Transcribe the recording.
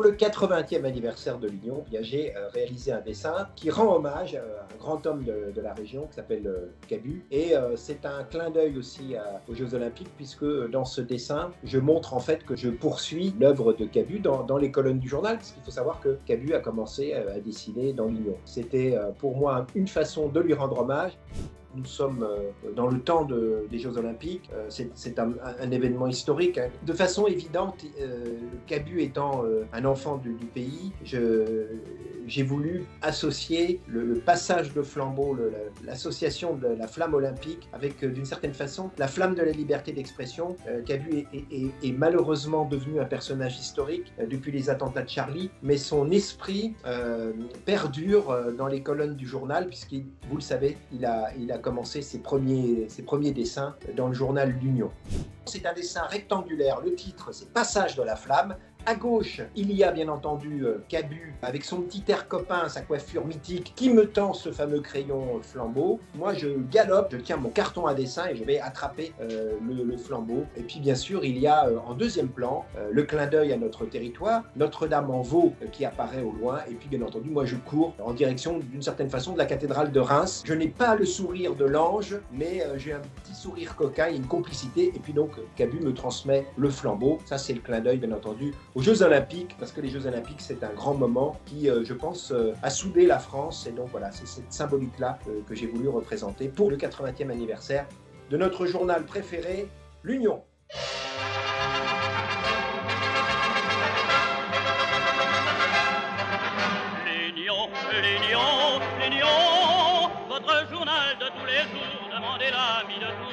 pour le 80e anniversaire de l'Union, j'ai réalisé un dessin qui rend hommage à un grand homme de la région qui s'appelle Cabu. Et c'est un clin d'œil aussi aux Jeux Olympiques, puisque dans ce dessin, je montre en fait que je poursuis l'œuvre de Cabu dans les colonnes du journal, parce qu'il faut savoir que Cabu a commencé à dessiner dans l'Union. C'était pour moi une façon de lui rendre hommage. Nous sommes dans le temps des Jeux Olympiques, c'est un événement historique. De façon évidente, Cabu étant un enfant du pays, j'ai voulu associer le passage de flambeau, l'association de la flamme olympique avec, d'une certaine façon, la flamme de la liberté d'expression. Cabu est malheureusement devenu un personnage historique depuis les attentats de Charlie, mais son esprit perdure dans les colonnes du journal, puisqu'il, vous le savez, il a commencé ses premiers dessins dans le journal L'Union. C'est un dessin rectangulaire, le titre c'est Passage de la flamme. À gauche, il y a bien entendu Cabu avec son petit air copain, sa coiffure mythique, qui me tend ce fameux crayon flambeau. Moi, je galope, je tiens mon carton à dessin et je vais attraper le flambeau. Et puis, bien sûr, il y a en deuxième plan le clin d'œil à notre territoire, Notre-Dame en veau qui apparaît au loin. Et puis, bien entendu, moi, je cours en direction, d'une certaine façon, de la cathédrale de Reims. Je n'ai pas le sourire de l'ange, mais j'ai un petit sourire coquin et une complicité. Et puis donc, Cabu me transmet le flambeau. Ça, c'est le clin d'œil, bien entendu, aux Jeux Olympiques, parce que les Jeux Olympiques, c'est un grand moment qui, je pense, a soudé la France. Et donc voilà, c'est cette symbolique-là que j'ai voulu représenter pour le 80e anniversaire de notre journal préféré, l'Union. L'Union, votre journal de tous les jours, demandez l'ami de tous.